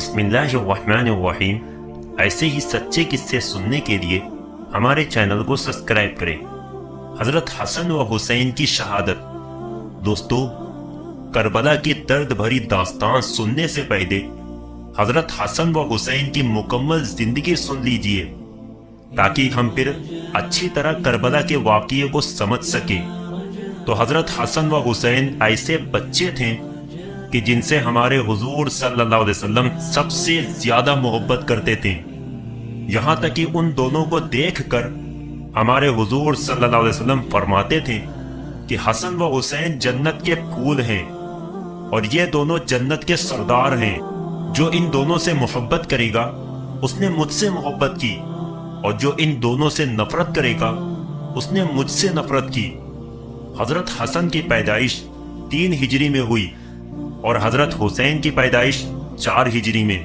بسم اللہ الرحمن الرحیم۔ ایسے ہی سچے قصے سننے کے لیے ہمارے چینل کو سبسکرائب کریں۔ حضرت حسن و حسین کی شہادت۔ دوستو، کربلا کی درد بھری داستان سننے سے پہلے حضرت حسن و حسین کی مکمل زندگی سن لیجئے تاکہ ہم پھر اچھی طرح کربلا کے واقعے کو سمجھ سکیں۔ تو حضرت حسن و حسین ایسے بچے تھے کہ جن سے ہمارے حضور صلی اللہ علیہ وسلم سب سے زیادہ محبت کرتے تھے، یہاں تک کہ ان دونوں کو دیکھ کر ہمارے حضور صلی اللہ علیہ وسلم فرماتے تھے کہ حسن و حسین جنت کے پھول ہیں اور یہ دونوں جنت کے سردار ہیں۔ جو ان دونوں سے محبت کرے گا اس نے مجھ سے محبت کی، اور جو ان دونوں سے نفرت کرے گا اس نے مجھ سے نفرت کی۔ حضرت حسن کی پیدائش 3 ہجری میں ہوئی اور حضرت حسین کی پیدائش 4 ہجری میں۔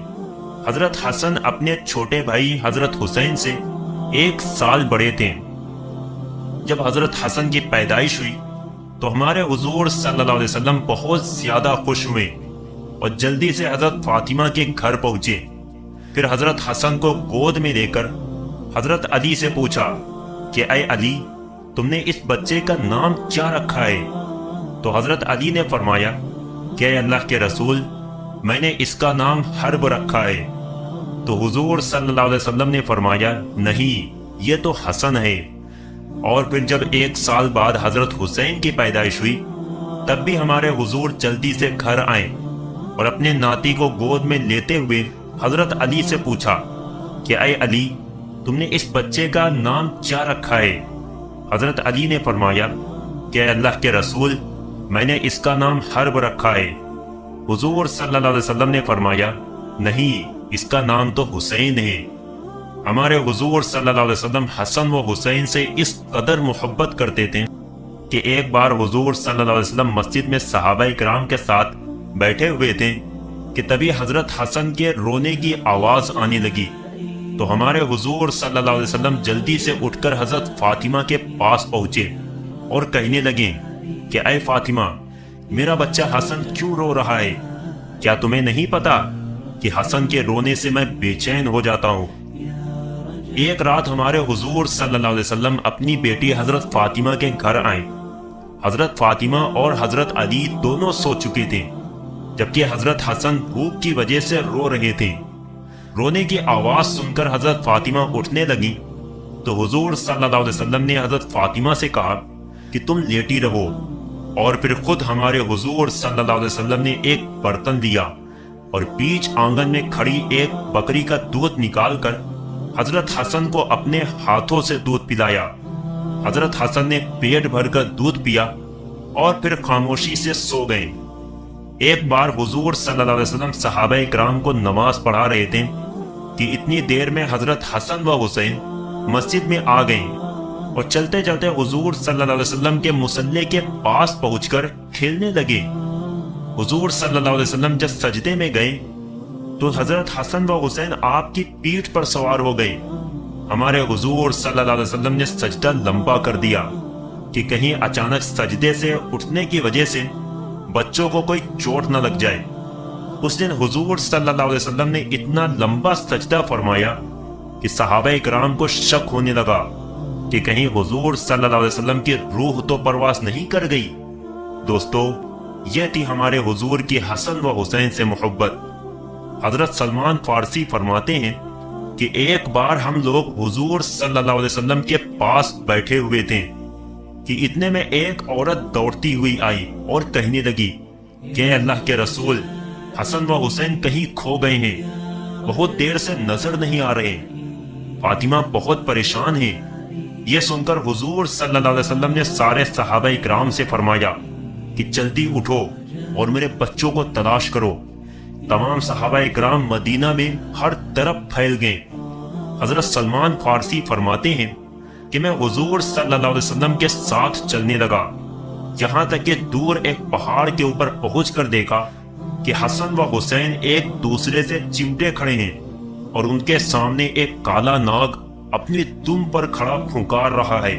حضرت حسن اپنے چھوٹے بھائی حضرت حسین سے 1 سال بڑے تھے۔ جب حضرت حسن کی پیدائش ہوئی تو ہمارے حضور صلی اللہ علیہ وسلم بہت زیادہ خوش ہوئے اور جلدی سے حضرت فاطمہ کے گھر پہنچے۔ پھر حضرت حسن کو گود میں لے کر حضرت علی سے پوچھا کہ اے علی، تم نے اس بچے کا نام کیا رکھا ہے؟ تو حضرت علی نے فرمایا کہ اے اللہ کے رسول، میں نے اس کا نام حرب رکھا ہے۔ تو حضور صلی اللہ علیہ وسلم نے فرمایا نہیں، یہ تو حسن ہے۔ اور پھر جب 1 سال بعد حضرت حسین کی پیدائش ہوئی تب بھی ہمارے حضور جلدی سے گھر آئے اور اپنے ناتی کو گود میں لیتے ہوئے حضرت علی سے پوچھا کہ اے علی، تم نے اس بچے کا نام کیا رکھا ہے؟ حضرت علی نے فرمایا کہ اے اللہ کے رسول، میں نے اس کا نام حرب رکھا ہے۔ حضور صلی اللہ علیہ وسلم نے فرمایا نہیں، اس کا نام تو حسین ہے۔ ہمارے حضور صلی اللہ علیہ وسلم حسن و حسین سے اس قدر محبت کرتے تھے کہ ایک بار حضور صلی اللہ علیہ وسلم مسجد میں صحابہ کرام کے ساتھ بیٹھے ہوئے تھے کہ تبھی حضرت حسن کے رونے کی آواز آنے لگی۔ تو ہمارے حضور صلی اللہ علیہ وسلم جلدی سے اٹھ کر حضرت فاطمہ کے پاس پہنچے اور کہنے لگے کہ اے فاطمہ، میرا بچہ حسن کیوں رو رہا ہے؟ کیا تمہیں نہیں پتا کہ حسن کے رونے سے میں بے چین ہو جاتا ہوں؟ ایک رات ہمارے حضور صلی اللہ علیہ وسلم اپنی بیٹی حضرت فاطمہ کے گھر آئے۔ حضرت فاطمہ اور حضرت علی دونوں سو چکے تھے، جبکہ حضرت حسن بھوک کی وجہ سے رو رہے تھے۔ رونے کی آواز سن کر حضرت فاطمہ اٹھنے لگی تو حضور صلی اللہ علیہ وسلم نے حضرت فاطمہ سے کہا کہ تم لیٹی رہو، اور پھر خود ہمارے حضور صلی اللہ علیہ وسلم نے ایک برتن دیا اور بیچ آنگن میں کھڑی ایک بکری کا دودھ نکال کر حضرت حسن کو اپنے ہاتھوں سے دودھ پلایا۔ حضرت حسن نے پیٹ بھر کر دودھ پیا اور پھر خاموشی سے سو گئے۔ ایک بار حضور صلی اللہ علیہ وسلم صحابہ کرام کو نماز پڑھا رہے تھے کہ اتنی دیر میں حضرت حسن و حسین مسجد میں آ گئے اور چلتے چلتے حضور صلی اللہ علیہ وسلم کے مصلی کے پاس پہنچ کر کھیلنے لگے۔ حضور صلی اللہ علیہ وسلم جب سجدے میں گئے تو حضرت حسن و حسین آپ کی پیٹھ پر سوار ہو گئے۔ ہمارے حضور صلی اللہ علیہ وسلم نے سجدہ لمبا کر دیا کہ کہیں اچانک سجدے سے اٹھنے کی وجہ سے بچوں کو کوئی چوٹ نہ لگ جائے۔ اس دن حضور صلی اللہ علیہ وسلم نے اتنا لمبا سجدہ فرمایا کہ صحابہ کرام کو شک ہونے لگا کہ کہیں حضور صلی اللہ علیہ وسلم کی روح تو پرواز نہیں کر گئی۔ دوستو، یہ تھی ہمارے حضور کی حسن و حسین سے محبت۔ حضرت سلمان فارسی فرماتے ہیں کہ ایک بار ہم لوگ حضور صلی اللہ علیہ وسلم کے پاس بیٹھے ہوئے تھے کہ اتنے میں ایک عورت دوڑتی ہوئی آئی اور کہنے لگی کہ اے اللہ کے رسول، حسن و حسین کہیں کھو گئے ہیں، بہت دیر سے نظر نہیں آ رہے، فاطمہ بہت پریشان ہے۔ یہ سن کر حضور صلی اللہ علیہ وسلم نے سارے صحابہ کرام سے فرمایا کہ جلدی اٹھو اور میرے بچوں کو تلاش کرو۔ تمام صحابہ کرام مدینہ میں ہر طرف پھیل گئے۔ حضرت سلمان فارسی فرماتے ہیں کہ میں حضور صلی اللہ علیہ وسلم کے ساتھ چلنے لگا، یہاں تک کہ دور ایک پہاڑ کے اوپر پہنچ کر دیکھا کہ حسن و حسین ایک دوسرے سے چمٹے کھڑے ہیں اور ان کے سامنے ایک کالا ناگ اپنی دم پر کھڑا پھنکار رہا ہے۔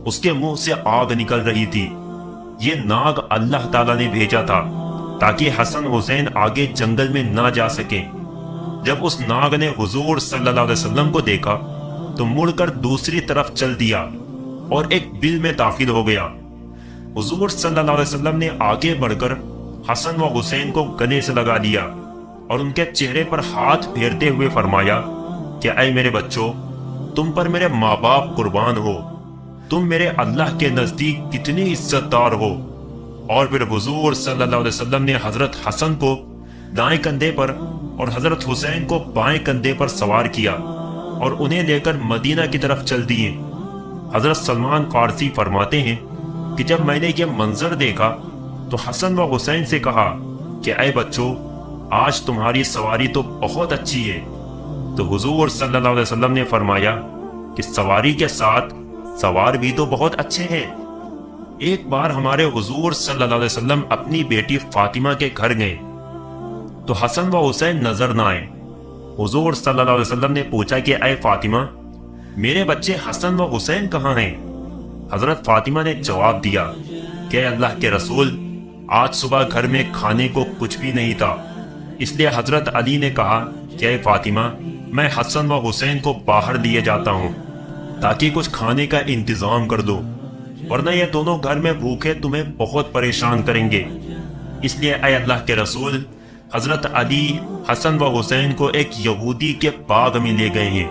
اس کے منہ سے آگ نکل رہی تھی۔ یہ ناگ اللہ تعالیٰ نے بھیجا تھا تاکہ حسن حسین آگے جنگل میں نہ جا سکیں جب اس ناگ نے حضور صلی اللہ علیہ وسلم کو دیکھا تو مڑ کر دوسری طرف چل دیا اور ایک بل میں داخل ہو گیا۔ حضور صلی اللہ علیہ وسلم نے آگے بڑھ کر حسن و حسین کو گلے سے لگا لیا اور ان کے چہرے پر ہاتھ پھیرتے ہوئے فرمایا کہ اے میرے بچوں، تم پر میرے ماں باپ قربان ہو، تم میرے اللہ کے نزدیک کتنی عزت دار ہو۔ اور پھر حضور صلی اللہ علیہ وسلم نے حضرت حسن کو دائیں کندھے پر اور حضرت حسین کو بائیں کندھے پر سوار کیا اور انہیں لے کر مدینہ کی طرف چل دیے۔ حضرت سلمان فارسی فرماتے ہیں کہ جب میں نے یہ منظر دیکھا تو حسن و حسین سے کہا کہ اے بچوں، آج تمہاری سواری تو بہت اچھی ہے۔ تو حضور صلی اللہ علیہ وسلم نے فرمایا کہ سواری کے ساتھ سوار بھی تو بہت اچھے ہیں۔ ایک بار ہمارے حضور صلی اللہ علیہ وسلم اپنی بیٹی فاطمہ کے گھر گئے تو حسن و حسین نظر نہ آئے۔ حضور صلی اللہ علیہ وسلم نے پوچھا کہ اے فاطمہ، میرے بچے حسن و حسین کہاں ہیں؟ حضرت فاطمہ نے جواب دیا کہ اے اللہ کے رسول، آج صبح گھر میں کھانے کو کچھ بھی نہیں تھا، اس لیے حضرت علی نے کہا کہ اے فاطمہ، میں حسن و حسین کو باہر لیے جاتا ہوں تاکہ کچھ کھانے کا انتظام کر دو، ورنہ یہ دونوں گھر میں بھوکے تمہیں بہت پریشان کریں گے۔ اس لیے اے اللہ کے رسول، حضرت علی حسن و حسین کو ایک یہودی کے باغ میں لے گئے ہیں۔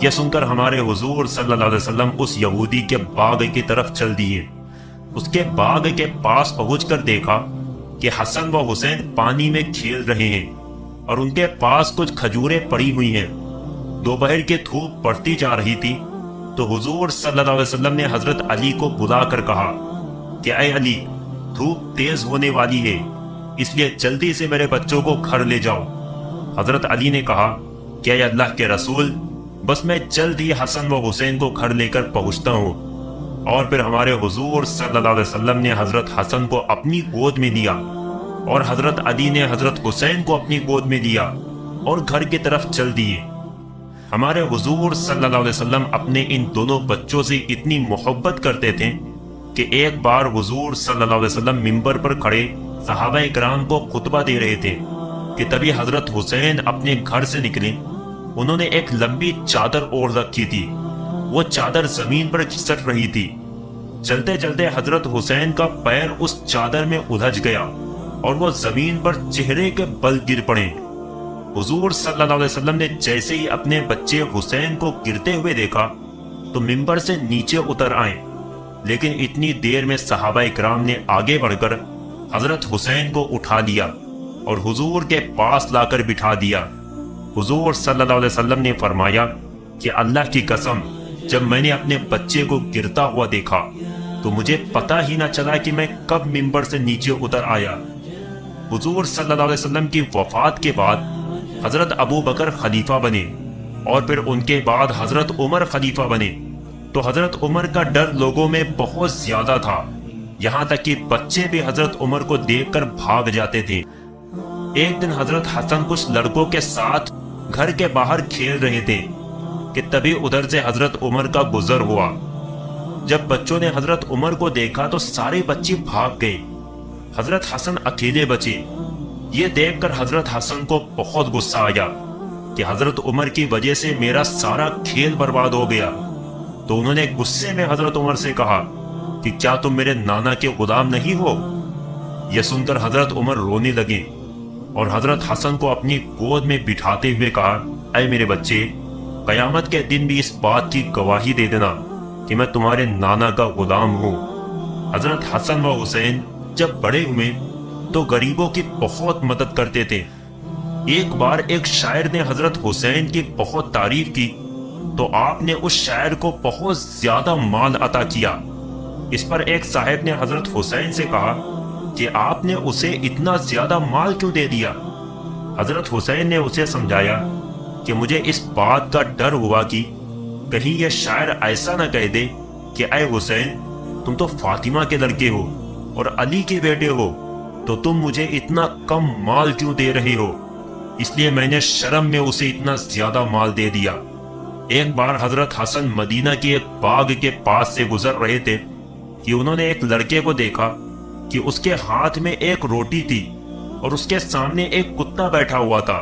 یہ سن کر ہمارے حضور صلی اللہ علیہ وسلم اس یہودی کے باغ کی طرف چل دیے۔ اس کے باغ کے پاس پہنچ کر دیکھا کہ حسن و حسین پانی میں کھیل رہے ہیں اور ان کے پاس کچھ کھجوریں پڑی ہوئی ہیں۔ دوپہر کی دھوپ پڑتی جا رہی تھی تو حضور صلی اللہ علیہ وسلم نے حضرت علی کو بلا کر کہا کہ اے علی، دھوپ تیز ہونے والی ہے، اس لیے جلدی سے میرے بچوں کو گھر لے جاؤ۔ حضرت علی نے کہا کہ اے اللہ کے رسول، بس میں جلد ہی حسن و حسین کو گھر لے کر پہنچتا ہوں۔ اور پھر ہمارے حضور صلی اللہ علیہ وسلم نے حضرت حسن کو اپنی گود میں لیا اور حضرت علی نے حضرت حسین کو اپنی گود میں لیا اور گھر کی طرف چل دیے۔ ہمارے حضور صلی اللہ علیہ وسلم اپنے ان دونوں بچوں سے اتنی محبت کرتے تھے کہ ایک بار حضور صلی اللہ علیہ وسلم منبر پر کھڑے صحابہ کرام کو خطبہ دے رہے تھے کہ تبھی حضرت حسین اپنے گھر سے نکلے۔ انہوں نے ایک لمبی چادر اوڑھ رکھی تھی، وہ چادر زمین پر گھسٹ رہی تھی۔ چلتے چلتے حضرت حسین کا پیر اس چادر میں الجھ گیا اور وہ زمین پر چہرے کے بل گر پڑے۔ حضور صلی اللہ علیہ وسلم نے جیسے ہی اپنے بچے حسین کو گرتے ہوئے دیکھا تو منبر سے نیچے اتر آئے، لیکن اتنی دیر میں صحابہ کرام نے آگے بڑھ کر حضرت حسین کو اٹھا لیا اور حضور کے پاس لا کر بٹھا دیا۔ حضور صلی اللہ علیہ وسلم نے فرمایا کہ اللہ کی قسم، جب میں نے اپنے بچے کو گرتا ہوا دیکھا تو مجھے پتہ ہی نہ چلا کہ میں کب منبر سے نیچے اتر آیا۔ حضور صلی اللہ علیہ وسلم کی وفات کے بعد حضرت ابو بکر خلیفہ بنے اور پھر ان کے بعد حضرت عمر خلیفہ بنے، تو حضرت عمر کا ڈر لوگوں میں بہت زیادہ تھا، یہاں تک کہ بچے بھی حضرت عمر کو دیکھ کر بھاگ جاتے تھے۔ ایک دن حضرت حسن کچھ لڑکوں کے ساتھ گھر کے باہر کھیل رہے تھے کہ تبھی ادھر سے حضرت عمر کا گزر ہوا۔ جب بچوں نے حضرت عمر کو دیکھا تو سارے بچے بھاگ گئے، حضرت حسن اکیلے بچے۔ یہ دیکھ کر حضرت حسن کو بہت غصہ آیا کہ حضرت عمر کی وجہ سے میرا سارا کھیل برباد ہو گیا۔ تو انہوں نے غصے میں حضرت عمر سے کہا کہ کیا تم میرے نانا کے غلام نہیں ہو؟ یہ سن کر حضرت عمر رونے لگے اور حضرت حسن کو اپنی گود میں بٹھاتے ہوئے کہا، اے میرے بچے، قیامت کے دن بھی اس بات کی گواہی دے دینا کہ میں تمہارے نانا کا غلام ہوں۔ حضرت حسن و حسین جب بڑے ہوئے تو غریبوں کی بہت مدد کرتے تھے۔ ایک بار ایک شاعر نے حضرت حسین کی بہت تعریف کی تو آپ نے اس شاعر کو بہت زیادہ مال عطا کیا۔ اس پر ایک صاحب نے حضرت حسین سے کہا کہ آپ نے اسے اتنا زیادہ مال کیوں دے دیا؟ حضرت حسین نے اسے سمجھایا کہ مجھے اس بات کا ڈر ہوا کہ کہیں یہ شاعر ایسا نہ کہہ دے کہ اے حسین، تم تو فاطمہ کے لڑکے ہو اور علی کے بیٹے ہو، تو تم مجھے اتنا کم مال کیوں دے رہے ہو؟ اس لیے میں نے شرم میں اسے اتنا زیادہ مال دے دیا۔ ایک بار حضرت حسن مدینہ کے ایک باغ کے پاس سے گزر رہے تھے کہ انہوں نے ایک لڑکے کو دیکھا کہ اس کے ہاتھ میں ایک روٹی تھی اور اس کے سامنے ایک کتا بیٹھا ہوا تھا۔